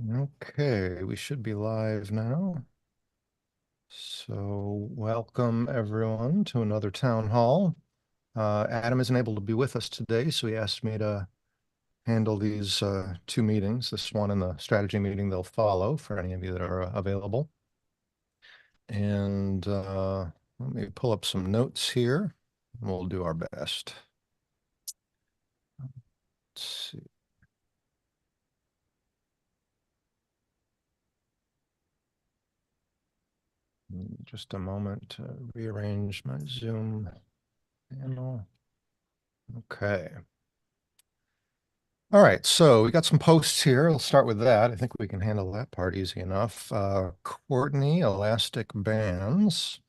Okay, we should be live now. So, welcome everyone to another town hall. Adam isn't able to be with us today, so he asked me to handle these two meetings, this one and the strategy meeting they'll follow for any of you that are available. And let me pull up some notes here, and we'll do our best. Let's see. Just a moment to rearrange my Zoom panel. Okay. All right, so we got some posts here. I'll start with that. I think we can handle that part easy enough. Courtney, elastic bands.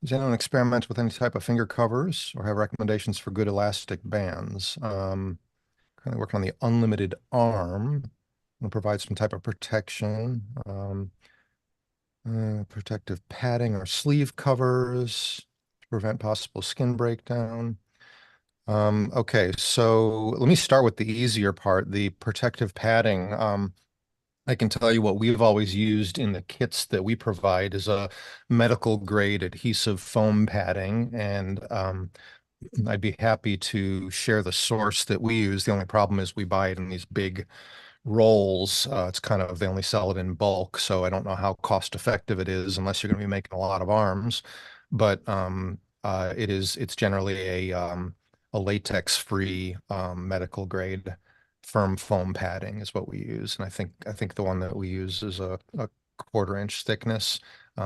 Does anyone experiment with any type of finger covers or have recommendations for good elastic bands? Currently working on the unlimited arm and provide some type of protection. Protective padding or sleeve covers to prevent possible skin breakdown. Okay, so let me start with the easier part, the protective padding. I can tell you what we've always used in the kits that we provide is a medical grade adhesive foam padding, and I'd be happy to share the source that we use. The only problem is we buy it in these big rolls. It's kind of, they only sell it in bulk, so I don't know how cost effective it is unless you're going to be making a lot of arms. But it's generally a latex-free medical grade firm foam padding is what we use. And I think the one that we use is a quarter-inch thickness.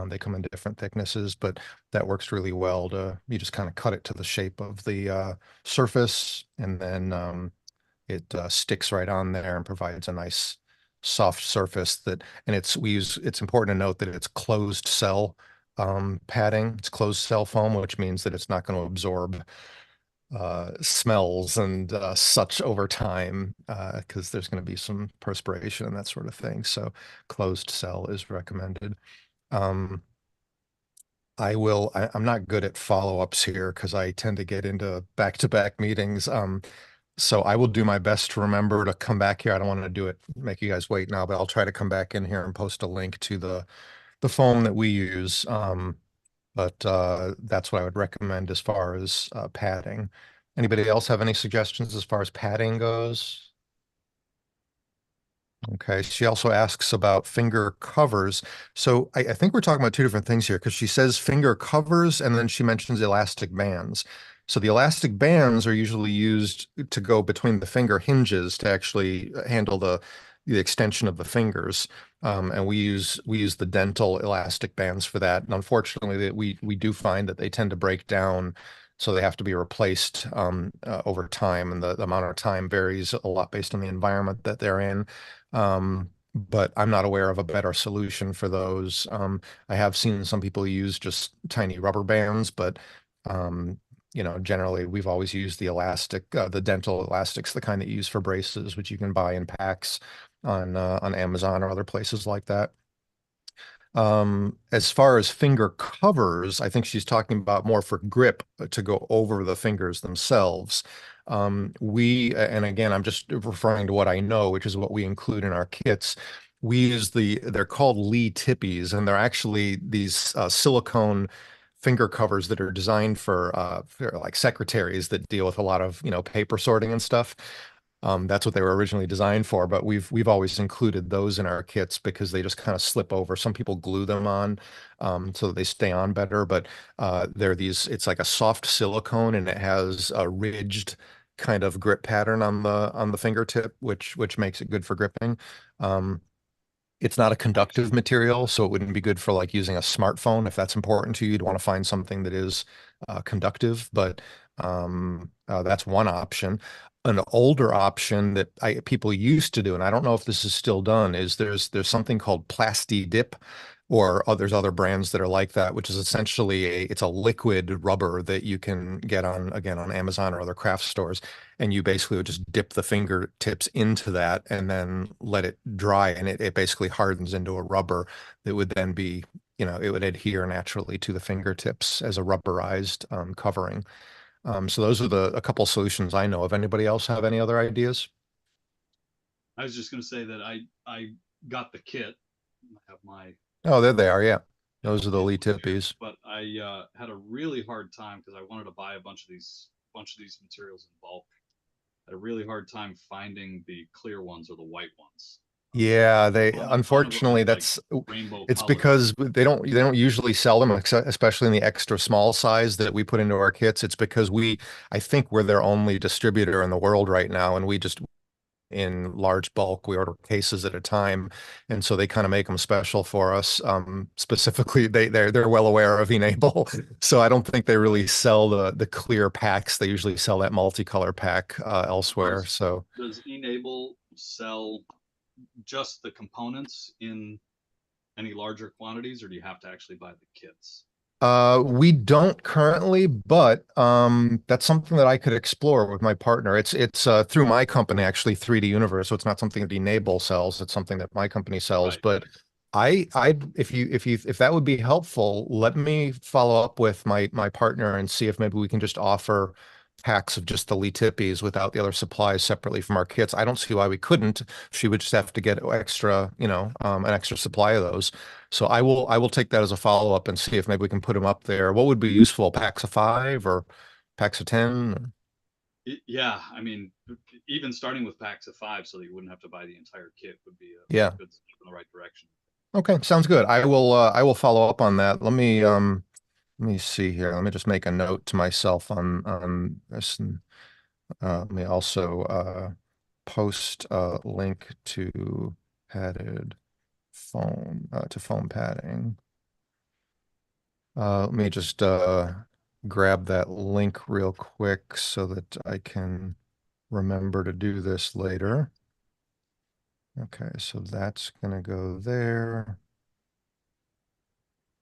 They come in different thicknesses, but that works really well you just kind of cut it to the shape of the surface, and then it sticks right on there and provides a nice soft surface and it's important to note that it's closed cell padding. It's closed cell foam, which means that it's not going to absorb smells and such over time because there's going to be some perspiration and that sort of thing. So closed cell is recommended. Um, I'm not good at follow-ups here because I tend to get into back-to-back meetings. So I will do my best to remember to come back here. I don't want to do it, make you guys wait now, but I'll try to come back in here and post a link to the phone that we use. But that's what I would recommend as far as padding. Anybody else have any suggestions as far as padding goes? Okay. She also asks about finger covers. So I think we're talking about two different things here because she says finger covers and then she mentions elastic bands. So the elastic bands are usually used to go between the finger hinges to actually handle the extension of the fingers. And we use the dental elastic bands for that. And unfortunately, we do find that they tend to break down, so they have to be replaced over time, and the amount of time varies a lot based on the environment that they're in. But I'm not aware of a better solution for those. I have seen some people use just tiny rubber bands, but generally we've always used the dental elastics, the kind that you use for braces, which you can buy in packs on Amazon or other places like that. As far as finger covers, I think she's talking about more for grip to go over the fingers themselves. And again, I'm just referring to what I know, which is what we include in our kits. They're called Lee Tippies, and they're actually these silicone finger covers that are designed for like secretaries that deal with a lot of, paper sorting and stuff. That's what they were originally designed for, but we've always included those in our kits because they just kind of slip over. Some people glue them on so that they stay on better, but it's like a soft silicone and it has a ridged kind of grip pattern on the fingertip, which makes it good for gripping. Um, it's not a conductive material, so it wouldn't be good for like using a smartphone. If that's important to you, you'd want to find something that is conductive, but that's one option. An older option that people used to do, and I don't know if this is still done, is there's something called Plasti Dip, or there's other brands that are like that, which is essentially it's a liquid rubber that you can get on Amazon or other craft stores, and you basically would just dip the fingertips into that and then let it dry, and it basically hardens into a rubber that would then be, it would adhere naturally to the fingertips as a rubberized covering. So those are a couple solutions I know of. Anybody else have any other ideas? I was just going to say that I got the kit. I have my Oh, there they are. Yeah. Those are the e-NABLE Lee here, Tippies. but I had a really hard time because I wanted to buy a bunch of these materials in bulk. I had a really hard time finding the clear ones or the white ones. Yeah, they One of them unfortunately is like that's rainbow it's color. because they don't usually sell them, especially in the extra small size that we put into our kits. It's because I think we're their only distributor in the world right now, and we just in large bulk. We order cases at a time, and so they kind of make them special for us. Specifically, they're well aware of e-NABLE, so I don't think they really sell the clear packs. They usually sell that multicolor pack elsewhere. Does So does e-NABLE sell just the components in any larger quantities, or do you have to actually buy the kits? we don't currently, but that's something that I could explore with my partner. It's through my company, actually, 3D Universe. So it's not something that Enable sells. It's something that my company sells. Right. But if that would be helpful, let me follow up with my partner and see if maybe we can just offer packs of just the Lee Tippies without the other supplies separately from our kits. I don't see why we couldn't. She would just have to get extra, an extra supply of those. So I will take that as a follow-up and see if maybe we can put them up there. What would be useful? Packs of five or packs of 10? Yeah, I mean, even starting with packs of five, so that you wouldn't have to buy the entire kit, would be a Yeah. good step in the right direction. Okay, sounds good. I will follow up on that. Let me see here. Let me just make a note to myself on this, and let me also post a link to padded foam padding. Let me just grab that link real quick so that I can remember to do this later. Okay, so that's going to go there.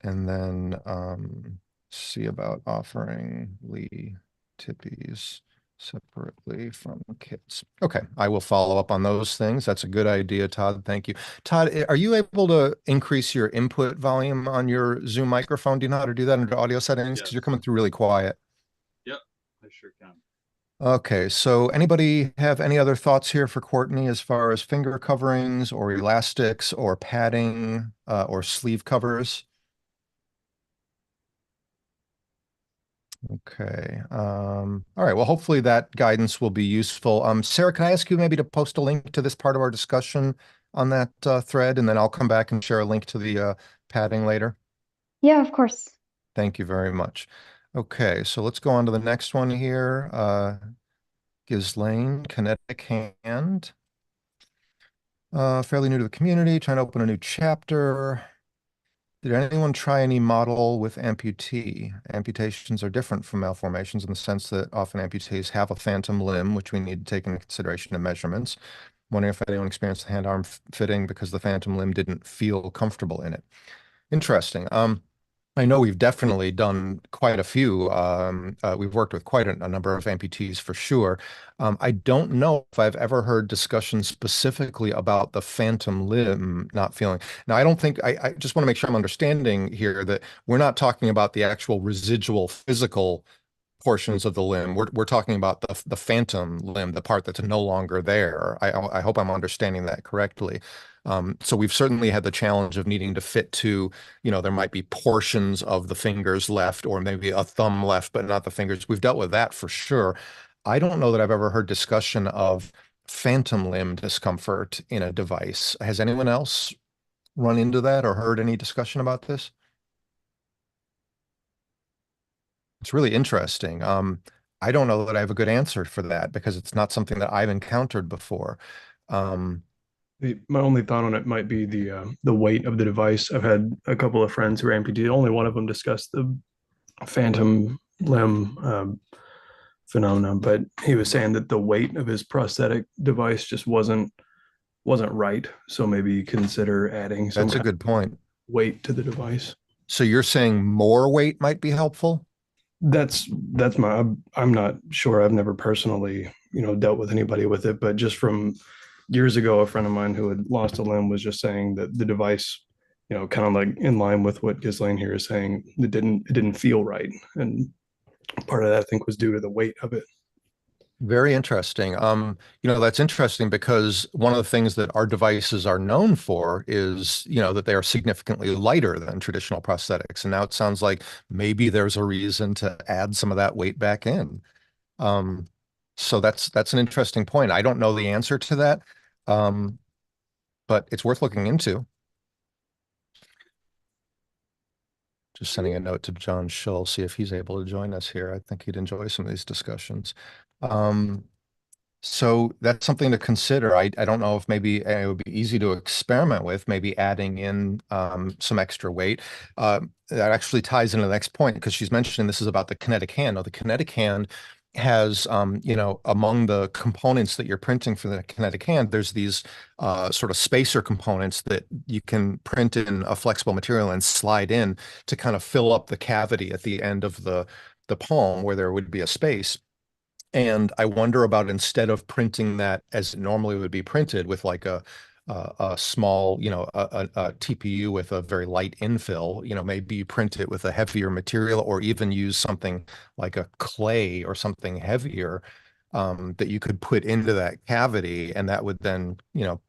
And then see about offering Lee Tippies separately from kits. Okay, I will follow up on those things. That's a good idea, Todd. Thank you. Todd, are you able to increase your input volume on your Zoom microphone? Do you know how to do that under audio settings? Because you're Yes. coming through really quiet. Yep. I sure can. Okay, so anybody have any other thoughts here for Courtney as far as finger coverings or elastics or padding or sleeve covers? Okay. All right. Well, hopefully that guidance will be useful. Sarah, can I ask you maybe to post a link to this part of our discussion on that thread, and then I'll come back and share a link to the padding later. Yeah, of course. Thank you very much. Okay, so let's go on to the next one here. Ghislaine, kinetic hand. Fairly new to the community, trying to open a new chapter. Did anyone try any model with amputee? Amputations are different from malformations in the sense that often amputees have a phantom limb, which we need to take into consideration in measurements. Wondering if anyone experienced the hand-arm fitting because the phantom limb didn't feel comfortable in it. Interesting. I know we've definitely done quite a few. We've worked with quite a number of amputees for sure. I don't know if I've ever heard discussion specifically about the phantom limb not feeling. Now, I don't think I just want to make sure I'm understanding here that we're not talking about the actual residual physical portions of the limb. We're talking about the phantom limb, the part that's no longer there. I hope I'm understanding that correctly. So we've certainly had the challenge of needing to fit to, there might be portions of the fingers left or maybe a thumb left, but not the fingers. We've dealt with that for sure. I don't know that I've ever heard discussion of phantom limb discomfort in a device. Has anyone else run into that or heard any discussion about this? It's really interesting. I don't know that I have a good answer for that because it's not something that I've encountered before. Um, My only thought on it might be the weight of the device. I've had a couple of friends who are amputated. Only one of them discussed the phantom limb phenomenon, but he was saying that the weight of his prosthetic device just wasn't right. So maybe consider adding some that's a kind good of point. weight to the device. So you're saying more weight might be helpful? That's my. I'm not sure. I've never personally, dealt with anybody with it, but just from years ago, a friend of mine who had lost a limb was just saying that the device, kind of like in line with what Ghislaine here is saying, it didn't feel right, and part of that I think was due to the weight of it. Very interesting. That's interesting because one of the things that our devices are known for is, that they are significantly lighter than traditional prosthetics. And now it sounds like maybe there's a reason to add some of that weight back in. Um, so that's an interesting point. I don't know the answer to that, um, but it's worth looking into. Just sending a note to John Schull, see if he's able to join us here. I think he'd enjoy some of these discussions. Um, So that's something to consider. I don't know if maybe it would be easy to experiment with, maybe adding in some extra weight. That actually ties into the next point because she's mentioning this is about the kinetic hand. Now, the kinetic hand has, among the components that you're printing for the kinetic hand, there's these sort of spacer components that you can print in a flexible material and slide in to kind of fill up the cavity at the end of the palm where there would be a space. And I wonder about instead of printing that as it normally would be printed with like a small, a TPU with a very light infill, maybe you print it with a heavier material or even use something like a clay or something heavier that you could put into that cavity and that would then,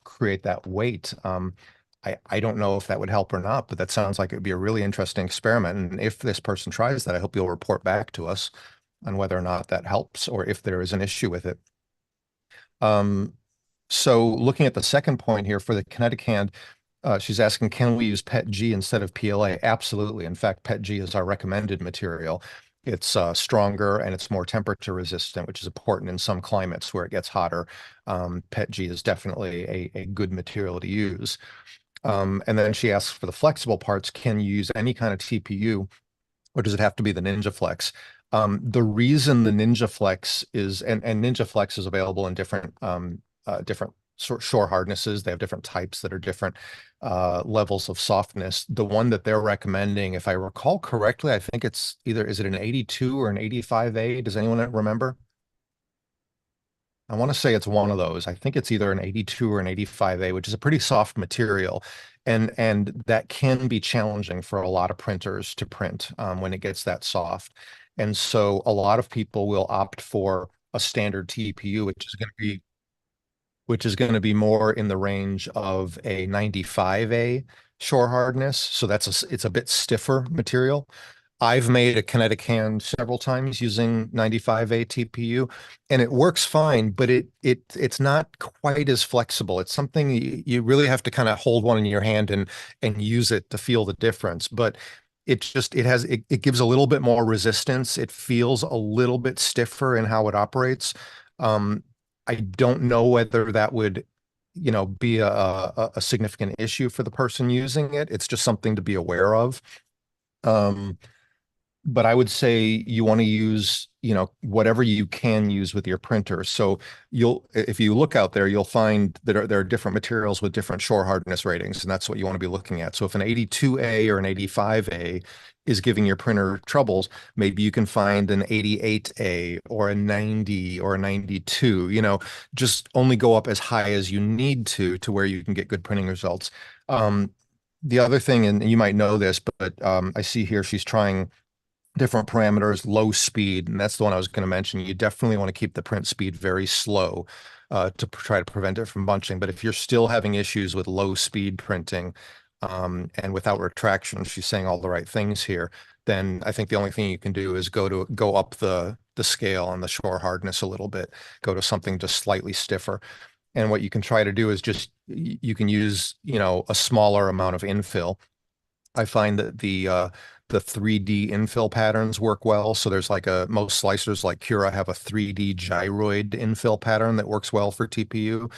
create that weight. I don't know if that would help or not, but that sounds like it would be a really interesting experiment. And if this person tries that, I hope you'll report back to us on whether or not that helps or if there is an issue with it. Um, so looking at the second point here for the kinetic hand, she's asking, can we use PETG instead of PLA? Absolutely. In fact, PETG is our recommended material. It's stronger and it's more temperature resistant, which is important in some climates where it gets hotter. PETG is definitely a good material to use. And then she asks for the flexible parts, can you use any kind of TPU or does it have to be the Ninja Flex? The reason the Ninja Flex is, and Ninja Flex is available in different shore hardnesses. They have different types that are different levels of softness. The one that they're recommending, if I recall correctly, I think it's either, is it an 82 or an 85A? Does anyone remember? I want to say it's one of those. I think it's either an 82 or an 85A, which is a pretty soft material. And that can be challenging for a lot of printers to print when it gets that soft. And so a lot of people will opt for a standard TPU, which is going to be more in the range of a 95A shore hardness. So it's a bit stiffer material. I've made a kinetic hand several times using 95A TPU, and it works fine, but it's not quite as flexible. It's something you really have to kind of hold one in your hand and use it to feel the difference. But it gives a little bit more resistance. It feels a little bit stiffer in how it operates. Um, I don't know whether that would, be a significant issue for the person using it. It's just something to be aware of. Um, but I would say you want to use, whatever you can use with your printer. So if you look out there, you'll find that there are different materials with different shore hardness ratings, and that's what you want to be looking at. So if an 82A or an 85A is giving your printer troubles, maybe you can find an 88A or a 90 or a 92, just only go up as high as you need to where you can get good printing results. The other thing, and you might know this, but I see here she's trying different parameters, low speed, and that's the one I was going to mention. You definitely want to keep the print speed very slow to try to prevent it from bunching. But if you're still having issues with low speed printing and without retraction, she's saying all the right things here, then I think the only thing you can do is go up the scale on the shore hardness a little bit, go to something just slightly stiffer. And what you can try to do is just you can use, a smaller amount of infill. I find that the 3D infill patterns work well. So there's like most slicers like Cura have a 3D gyroid infill pattern that works well for TPU.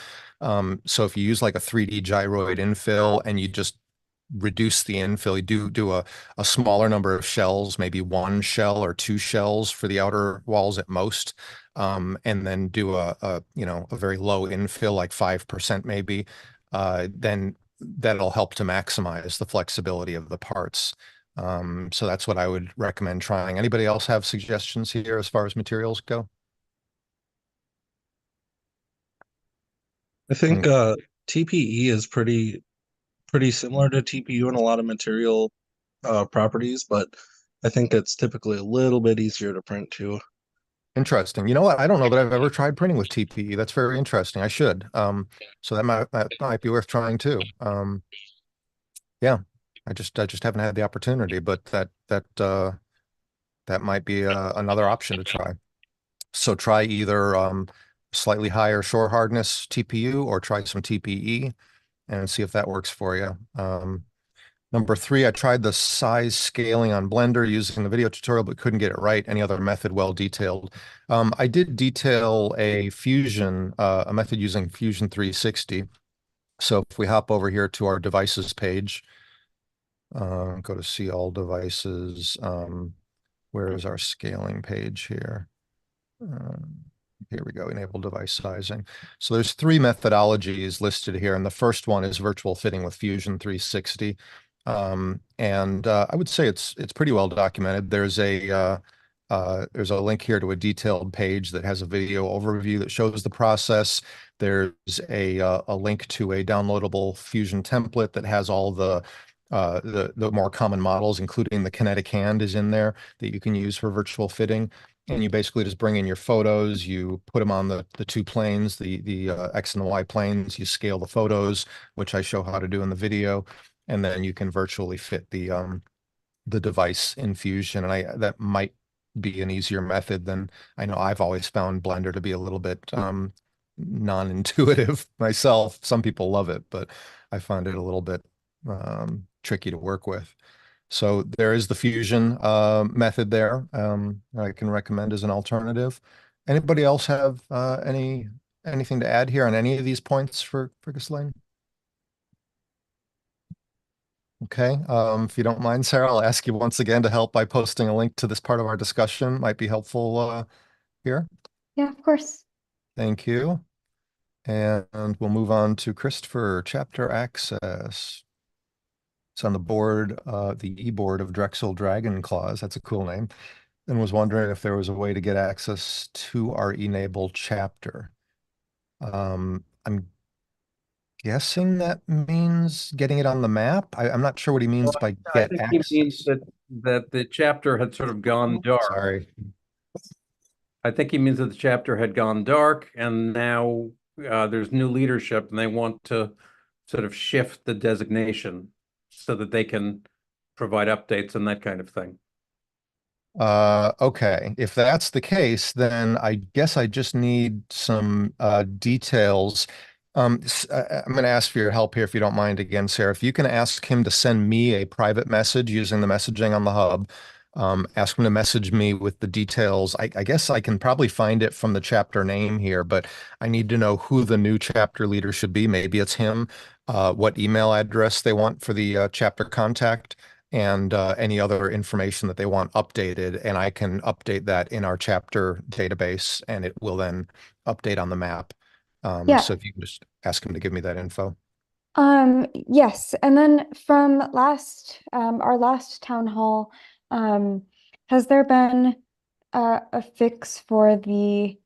So if you use like a 3D gyroid infill and you just reduce the infill, you do a smaller number of shells, maybe one shell or two shells for the outer walls at most. And then do a very low infill, like 5% maybe, then that'll help to maximize the flexibility of the parts. So that's what I would recommend trying. Anybody else have suggestions here as far as materials go? I think TPE is pretty similar to TPU in a lot of material properties, but I think it's typically a little bit easier to print too. Interesting. You know what? I don't know that I've ever tried printing with TPE. That's very interesting. I should. So that might be worth trying too. Yeah. I just haven't had the opportunity, but that might be another option to try. So try either slightly higher shore hardness TPU or try some TPE and see if that works for you. Number three, I tried the size scaling on Blender using the video tutorial, but couldn't get it right. Any other method well detailed? I did detail a method using Fusion 360. So if we hop over here to our devices page, go to see all devices. Where is our scaling page here? Here we go, enable device sizing. So there's three methodologies listed here, and the first one is virtual fitting with Fusion 360. And I would say it's pretty well documented. There's a link here to a detailed page that has a video overview that shows the process. There's a link to a downloadable Fusion template that has all the more common models, including the kinetic hand is in there that you can use for virtual fitting. And you basically just bring in your photos, you put them on the two planes, the X and the Y planes, you scale the photos, which I show how to do in the video, and then you can virtually fit the device in Fusion. And that might be an easier method than, I know I've always found Blender to be a little bit non-intuitive myself. Some people love it, but I find it a little bit tricky to work with. So there is the Fusion method there I can recommend as an alternative. Anybody else have anything to add here on any of these points for Ghislaine? Okay, if you don't mind, Sarah, I'll ask you once again to help by posting a link to this part of our discussion. Might be helpful here. Yeah, of course. Thank you. And we'll move on to Christopher, chapter access. It's on the board, the e-board of Drexel Dragon Claws. That's a cool name. And was wondering if there was a way to get access to our e-NABLE chapter. I'm guessing that means getting it on the map. I'm not sure what he means by I get think access. he means that the chapter had sort of gone dark. Sorry. I think he means that the chapter had gone dark, and now there's new leadership, and they want to sort of shift the designation so that they can provide updates and that kind of thing. Okay. If that's the case, then I guess I just need some details. I'm going to ask for your help here, if you don't mind again, Sarah. If you can ask him to send me a private message using the messaging on the hub, ask him to message me with the details. I guess I can probably find it from the chapter name here, but I need to know who the new chapter leader should be. Maybe it's him, what email address they want for the chapter contact, and any other information that they want updated. And I can update that in our chapter database, and it will then update on the map. Yeah. So if you can just ask him to give me that info. Yes. And then from our last town hall, has there been a fix for the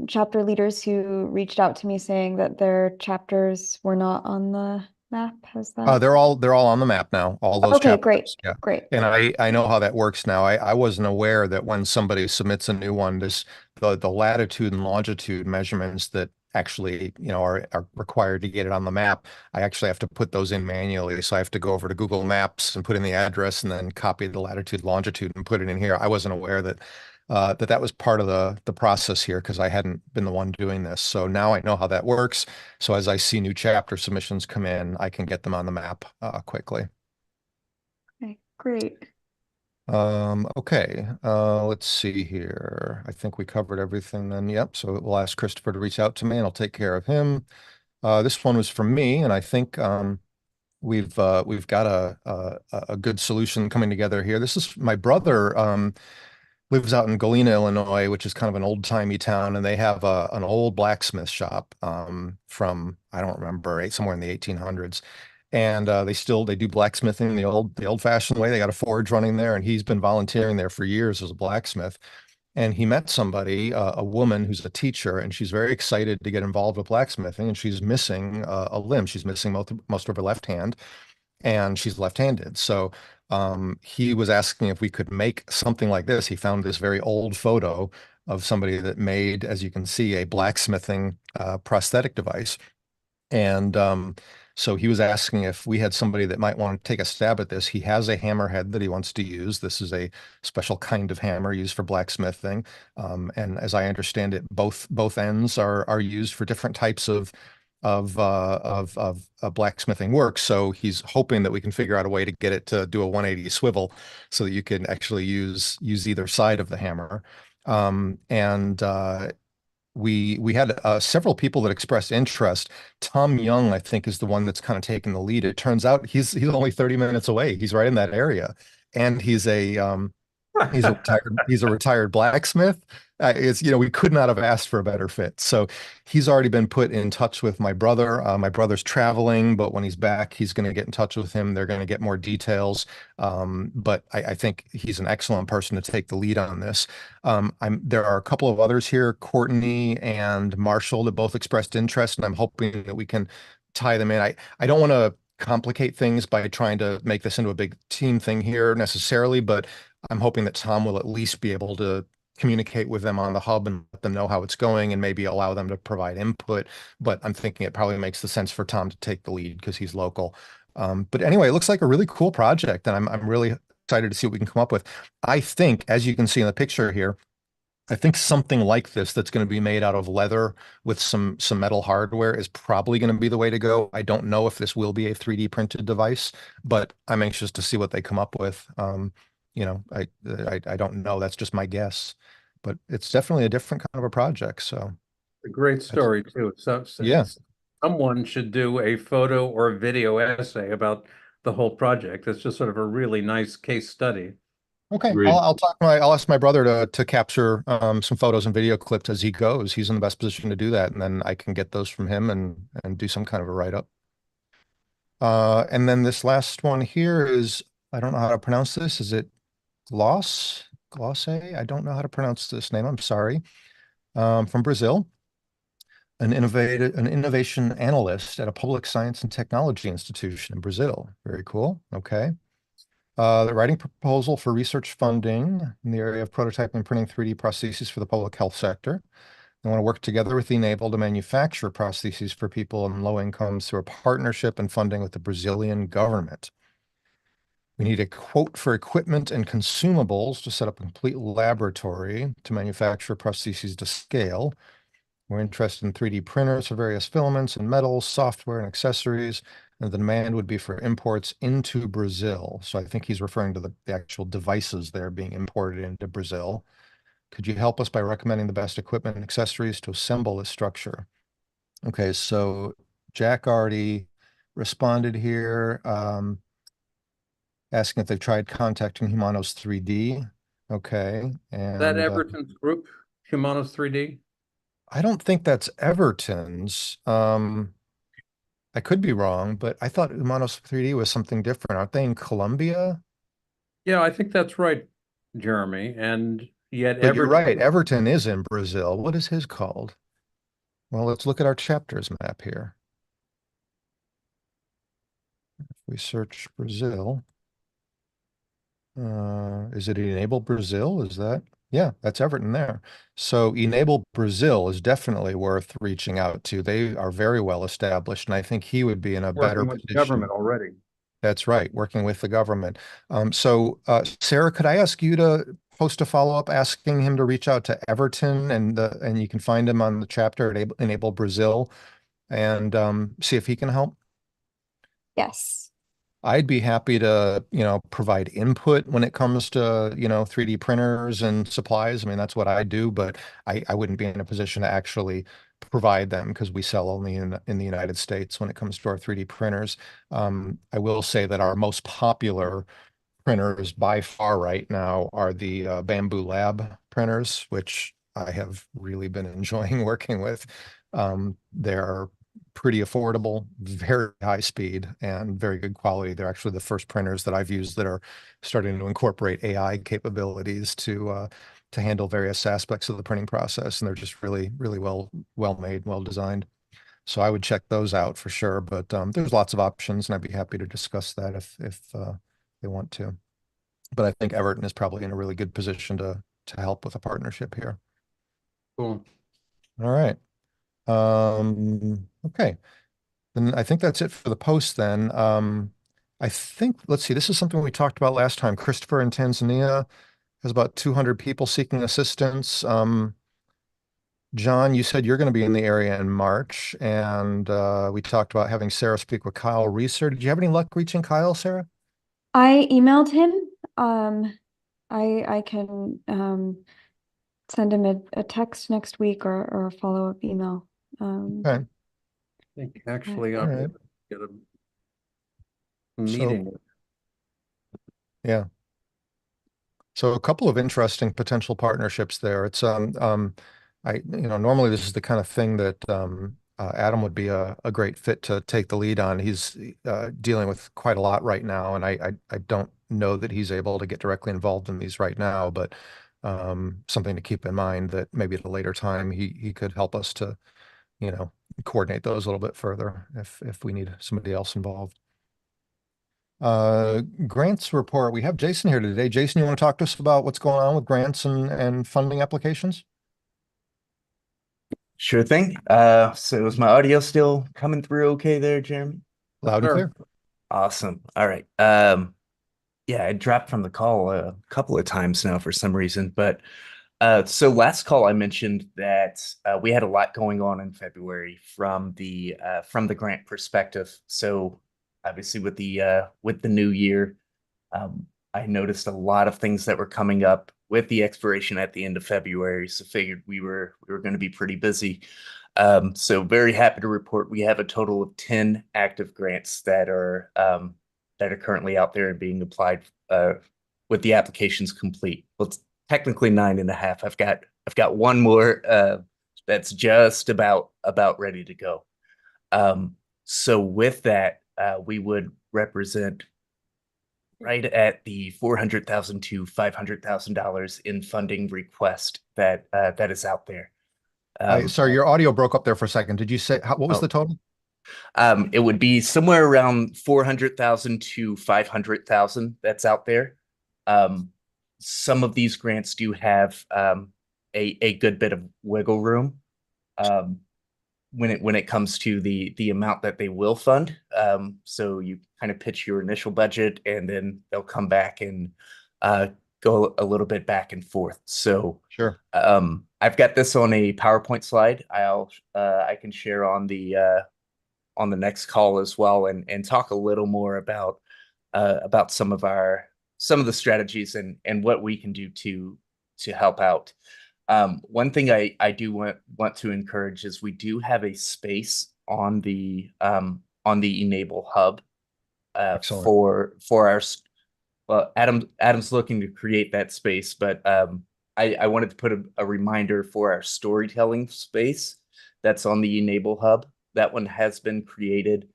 chapter leaders who reached out to me saying that their chapters were not on the map? Has that? They're all on the map now, all those Okay, chapters. great. Yeah. Great. And I know how that works now. I wasn't aware that when somebody submits a new one, the latitude and longitude measurements that actually, are required to get it on the map, I actually have to put those in manually. So I have to go over to Google Maps and put in the address and then copy the latitude, longitude and put it in here. I wasn't aware that that was part of the process here because I hadn't been the one doing this. So now I know how that works. So as I see new chapter submissions come in, I can get them on the map quickly. Okay, great. Okay, let's see here. I think we covered everything then. Yep. So we'll ask Christopher to reach out to me and I'll take care of him. This one was from me, and I think we've got a good solution coming together here. This is my brother. Lives out in Galena, Illinois, which is kind of an old-timey town, and they have an old blacksmith shop from, I don't remember, somewhere in the 1800s. And they do blacksmithing the old-fashioned way. They got a forge running there, and he's been volunteering there for years as a blacksmith. And he met somebody, a woman who's a teacher, and she's very excited to get involved with blacksmithing, and she's missing a limb. She's missing most of her left hand, and she's left-handed. So he was asking if we could make something like this. He found this very old photo of somebody that made, as you can see, a blacksmithing prosthetic device. And so he was asking if we had somebody that might want to take a stab at this. He has a hammerhead that he wants to use. This is a special kind of hammer used for blacksmithing. And as I understand it, both ends are used for different types of blacksmithing work. So he's hoping that we can figure out a way to get it to do a 180 swivel so that you can actually use either side of the hammer. And we had several people that expressed interest. Tom Young, I think, is the one that's kind of taken the lead. It turns out he's only 30 minutes away. He's right in that area, and he's a retired blacksmith. It's, we could not have asked for a better fit. So he's already been put in touch with my brother. My brother's traveling, but when he's back, he's going to get in touch with him. They're going to get more details. But I think he's an excellent person to take the lead on this. There are a couple of others here, Courtney and Marshall, that both expressed interest, and I'm hoping that we can tie them in. I don't want to complicate things by trying to make this into a big team thing here necessarily, but I'm hoping that Tom will at least be able to communicate with them on the hub and let them know how it's going and maybe allow them to provide input. But I'm thinking it probably makes the sense for Tom to take the lead because he's local. But anyway, it looks like a really cool project, and I'm really excited to see what we can come up with. I think, as you can see in the picture here, I think something like this that's going to be made out of leather with some metal hardware is probably going to be the way to go. I don't know if this will be a 3D printed device, but I'm anxious to see what they come up with. I don't know. That's just my guess, but it's definitely a different kind of a project. So A great story too. yeah. Someone should do a photo or a video essay about the whole project. It's just sort of a really nice case study. Okay, Agreed. I'll ask my brother to capture some photos and video clips as he goes. He's in the best position to do that, and then I can get those from him and do some kind of a write-up. And then this last one here is, I don't know how to pronounce this. Is it Glosse? I don't know how to pronounce this name. I'm sorry. From Brazil, an innovation analyst at a public science and technology institution in Brazil. Very cool. Okay. They're writing proposal for research funding in the area of prototyping and printing 3D prostheses for the public health sector. They want to work together with e-NABLE to manufacture prostheses for people in low incomes through a partnership and funding with the Brazilian government. We need a quote for equipment and consumables to set up a complete laboratory to manufacture prostheses to scale. We're interested in 3D printers for various filaments and metals, software and accessories, and the demand would be for imports into Brazil. So I think he's referring to the actual devices there being imported into Brazil. Could you help us by recommending the best equipment and accessories to assemble this structure? Okay, so Jack already responded here, asking if they've tried contacting Humanos 3D. Okay, and That Everton's group, Humanos 3D? I don't think that's Everton's. I could be wrong, but I thought Humanos 3D was something different. Aren't they in Colombia? Yeah, I think that's right, Jeremy. And yet But you're Everton, right, Everton is in Brazil. What is his called? Well, let's look at our chapters map here. If we search Brazil, is it e-NABLE Brazil? Is that? Yeah, that's Everton there. So e-NABLE Brazil is definitely worth reaching out to. They are very well established, and I think he would be in a better working with the position. government already. That's right, working with the government. Sarah, could I ask you to post a follow-up asking him to reach out to Everton, and you can find him on the chapter at e-NABLE Brazil, and see if he can help? Yes. I'd be happy to, provide input when it comes to, 3D printers and supplies. I mean, that's what I do, but I wouldn't be in a position to actually provide them because we sell only in the United States when it comes to our 3D printers. I will say that our most popular printers by far right now are the Bamboo Lab printers, which I have really been enjoying working with. They're pretty affordable, very high speed, and very good quality. They're actually the first printers that I've used that are starting to incorporate AI capabilities to handle various aspects of the printing process, and they're just really, really well made, well designed. So I would check those out for sure. But there's lots of options, and I'd be happy to discuss that if they want to. But I think Everton is probably in a really good position to help with a partnership here. Cool. All right. Okay. Then I think that's it for the post then. I think, let's see, this is something we talked about last time. Christopher in Tanzania has about 200 people seeking assistance. John, you said you're going to be in the area in March, and we talked about having Sarah speak with Kyle Reeser. Did you have any luck reaching Kyle, Sarah? I emailed him. I can send him a text next week or a follow-up email. Okay. I think actually All I'll right. get a So, meeting. yeah. So a couple of interesting potential partnerships there. It's normally this is the kind of thing that Adam would be a great fit to take the lead on. He's dealing with quite a lot right now, and I don't know that he's able to get directly involved in these right now, but something to keep in mind that maybe at a later time he could help us to, you know, coordinate those a little bit further if we need somebody else involved. Grants report. We have Jason here today. Jason, you want to talk to us about what's going on with grants and funding applications? Sure thing. So is my audio still coming through okay there, Jeremy? Loud and Sure. clear. Awesome. All right. Yeah, I dropped from the call a couple of times now for some reason, but so last call I mentioned that we had a lot going on in February from the grant perspective. So obviously with the new year, I noticed a lot of things that were coming up with the expiration at the end of February, so figured we were going to be pretty busy. So very happy to report we have a total of 10 active grants that are currently out there and being applied with the applications complete. Well, it's technically 9.5. I've got one more that's just about ready to go. So with that, we would represent right at the $400,000 to $500,000 in funding request that is out there. Sorry, your audio broke up there for a second. Did you say what was the total? It would be somewhere around 400,000 to 500,000 that's out there. Some of these grants do have a good bit of wiggle room when it comes to the amount that they will fund. So you kind of pitch your initial budget, and then they'll come back and go a little bit back and forth. So Sure. I've got this on a PowerPoint slide. I can share on the next call as well, and talk a little more about some of the strategies and what we can do to help out. One thing I do want to encourage is we do have a space on the e-NABLE hub Excellent. for our well, Adam's looking to create that space, but I wanted to put a reminder for our storytelling space that's on the e-NABLE hub. That one has been created.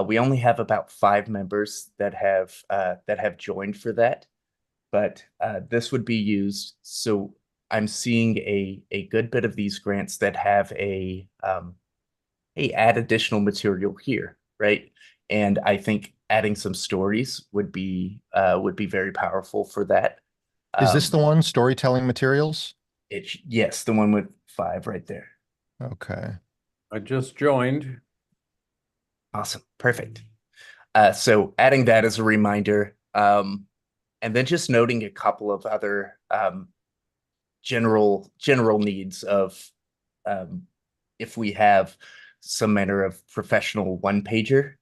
We only have about 5 members that have joined for that, but this would be used. So I'm seeing a good bit of these grants that have a add additional material here, right? And I think adding some stories would be very powerful for that. Is this the one, storytelling materials? Yes, the one with 5 right there. Okay. I just joined. Awesome. Perfect. So adding that as a reminder, and then just noting a couple of other general needs of if we have some manner of professional one-pager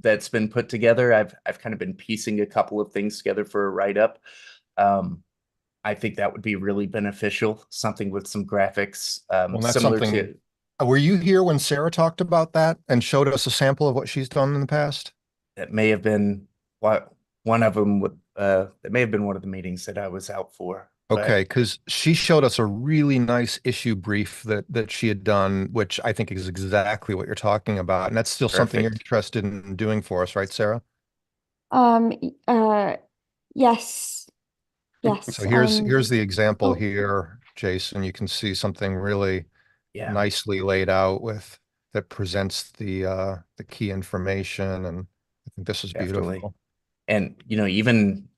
that's been put together. I've kind of been piecing a couple of things together for a write-up. I think that would be really beneficial, something with some graphics, Well, that's similar something. to Were you here when Sarah talked about that and showed us a sample of what she's done in the past? that may have been one of them that may have been one of the meetings that I was out for. Okay, because she showed us a really nice issue brief that she had done, which I think is exactly what you're talking about. And that's still something you're Perfect. interested in doing for us, right, Sarah? Yes. Yes. So here's the example here, Jason. You can see something really Yeah, nicely laid out with that presents the key information, and I think this is definitely. beautiful. And even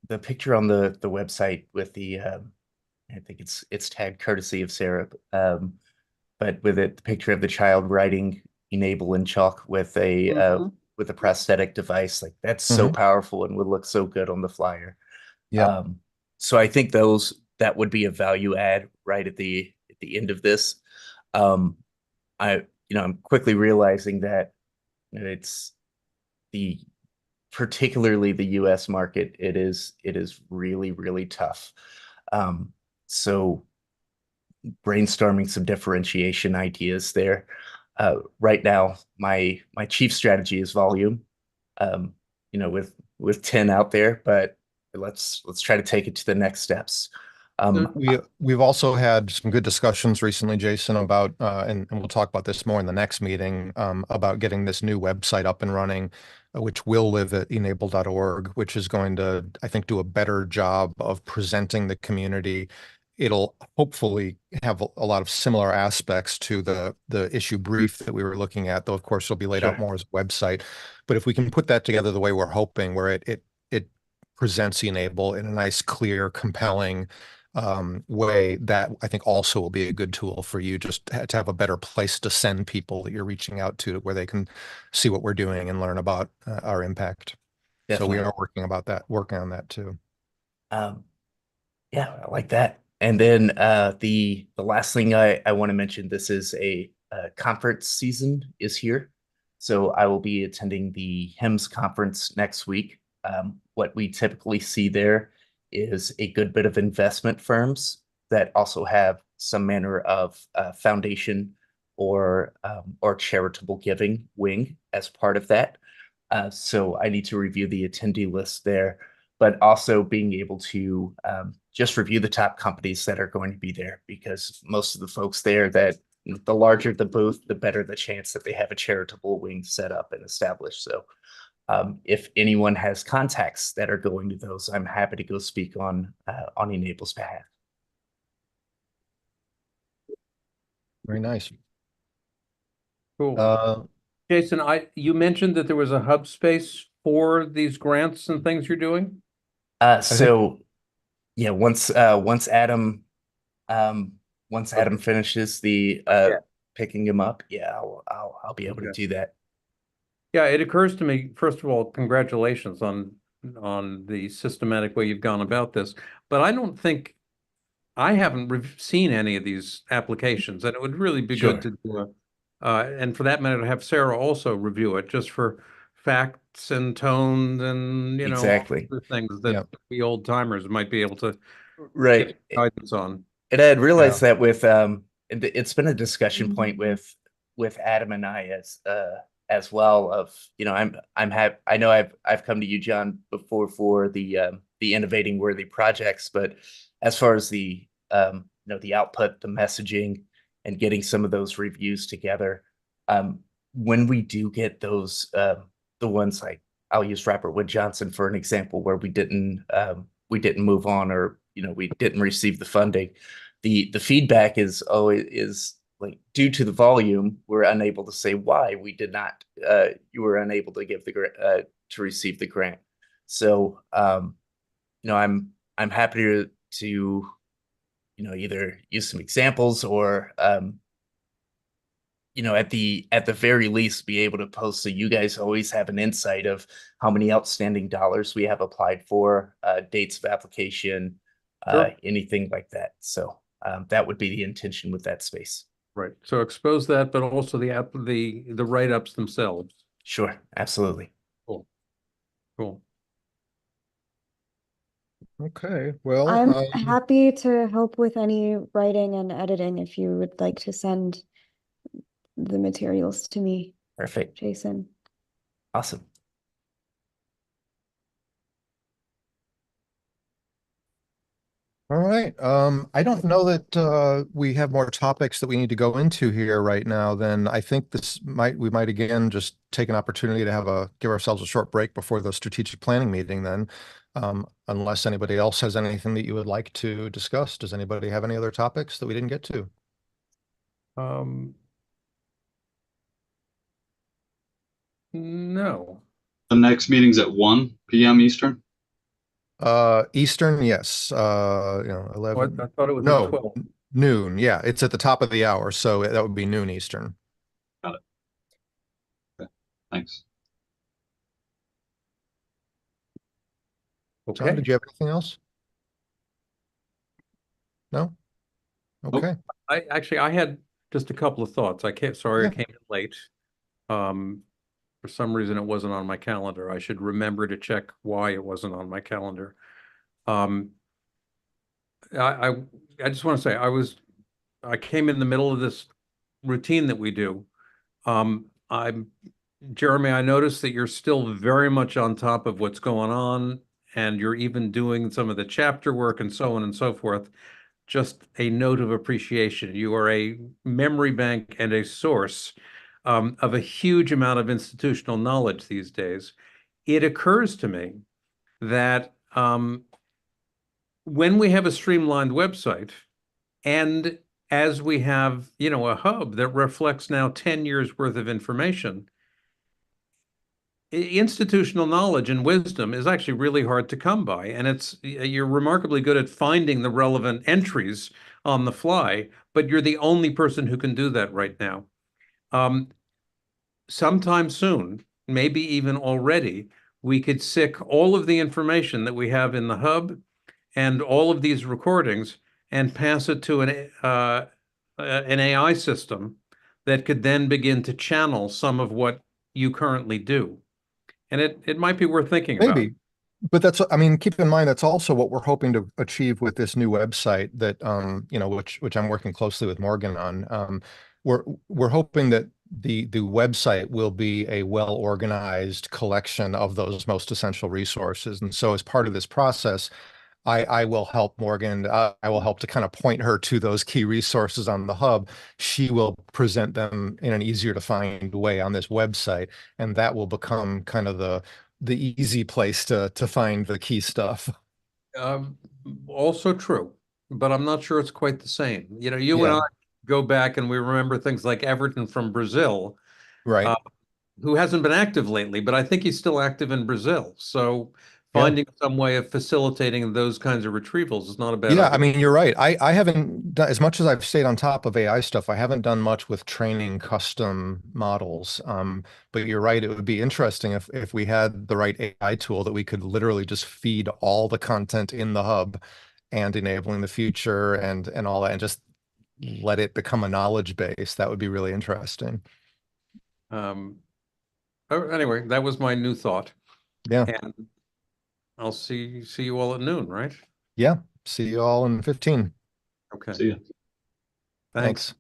the picture on the website with the I think it's tagged courtesy of Sarah. But with it, the picture of the child writing "e-NABLE" in chalk with a prosthetic device, like that's so Mhm. powerful and would look so good on the flyer. Yep. So I think that would be a value add right at the end of this. Um, I'm quickly realizing that it's the particularly the US market, it is really, really tough. Um, so brainstorming some differentiation ideas there. Right now, my chief strategy is volume. Um, with 10 out there, but let's try to take it to the next steps. We've also had some good discussions recently, Jason, about and we'll talk about this more in the next meeting, about getting this new website up and running, which will live at enable.org, which is going to, I think, do a better job of presenting the community. It'll hopefully have a lot of similar aspects to the issue brief that we were looking at, though of course it'll be laid out Sure. more as a website. But if we can put that together the way we're hoping, where it presents Enable in a nice, clear, compelling way, that I think also will be a good tool for you, just to have a better place to send people that you're reaching out to, where they can see what we're doing and learn about our impact. So we Definitely. are working on that too. Um, yeah, I like that. And then the last thing I want to mention, this is a conference season is here. So I will be attending the HIMSS conference next week. What we typically see there is a good bit of investment firms that also have some manner of foundation or charitable giving wing as part of that. So I need to review the attendee list there, but also being able to just review the top companies that are going to be there, because most of the folks there, that the larger the booth, the better the chance that they have a charitable wing set up and established. So if anyone has contacts that are going to those, I'm happy to go speak on Enable's behalf. Very nice. Cool. Jason, you mentioned that there was a hub space for these grants and things you're doing. So yeah, once Adam finishes the picking him up, yeah, I'll be able to do that. Yeah, it occurs to me, first of all, congratulations on the systematic way you've gone about this. But I haven't seen any of these applications, and it would really be Sure. good to do and for that matter, to have Sarah also review it, just for facts and tones and Exactly. other things that we old timers might be able to Right. get guidance on. And I had realized that with it's been a discussion point with Adam and I as well, of I'm happy. I know I've come to you, John, before for the innovating worthy projects, but as far as the the output, the messaging, and getting some of those reviews together, when we do get those the ones, like I'll use Robert Wood Johnson for an example, where we didn't move on, or we didn't receive the funding. The feedback is always like, due to the volume, we're unable to say why we did not. You were unable to give to receive the grant. So I'm happy to either use some examples, or at the very least be able to post, so you guys always have an insight of how many outstanding dollars we have applied for, dates of application, anything like that. So that would be the intention with that space. Right. So expose that, but also the write-ups themselves. Sure, absolutely. Cool. Cool. Okay, well, I'm happy to help with any writing and editing if you would like to send the materials to me, Perfect. Jason. Awesome. All right. I don't know that we have more topics that we need to go into here right now. Then I think we might again just take an opportunity to give ourselves a short break before the strategic planning meeting then. Unless anybody else has anything that you would like to discuss. Does anybody have any other topics that we didn't get to? No. The next meeting's at 1 p.m. Eastern. Eastern, yes. Oh, 11. I thought it was at No, 12. noon. Yeah, it's at the top of the hour, so that would be noon Eastern. Got it. Okay. Thanks. John, Okay. did you have anything else? No? Nope. Okay. I had just a couple of thoughts. Sorry, I Yeah. came in late. Um, for some reason it wasn't on my calendar. I should remember to check why it wasn't on my calendar. Um, I, I, I just want to say I came in the middle of this routine that we do. Jeremy, I noticed that you're still very much on top of what's going on, and you're even doing some of the chapter work and so on and so forth. Just a note of appreciation. You are a memory bank and a source of a huge amount of institutional knowledge these days. It occurs to me that when we have a streamlined website, and as we have, a hub that reflects now 10 years worth of information, institutional knowledge and wisdom is actually really hard to come by. And you're remarkably good at finding the relevant entries on the fly, but you're the only person who can do that right now. Sometime soon, maybe even already, we could sick all of the information that we have in the hub and all of these recordings and pass it to an AI system that could then begin to channel some of what you currently do. And it might be worth thinking about. Maybe. But I mean, keep in mind that's also what we're hoping to achieve with this new website that which I'm working closely with Morgan on. We're hoping that the website will be a well-organized collection of those most essential resources. And so as part of this process, I will help Morgan. I will help to kind of point her to those key resources on the hub. She will present them in an easier to find way on this website, and that will become kind of the easy place to find the key stuff. Um, Also true, but I'm not sure it's quite the same. You and Yeah, I go back and we remember things like Everton from Brazil, right. uh, who hasn't been active lately, but I think he's still active in Brazil. So Yeah. finding some way of facilitating those kinds of retrievals is not a bad Yeah, I idea. mean, you're right. I haven't done as much as I've stayed on top of AI stuff. I haven't done much with training custom models. But you're right. It would be interesting if we had the right AI tool that we could literally just feed all the content in the hub and enabling the future and all that, and just let it become a knowledge base. That would be really interesting. Um, anyway, that was my new thought, Yeah. and I'll see you all at noon, right? Yeah. See you all in 15. Okay. See ya. Thanks. Thanks.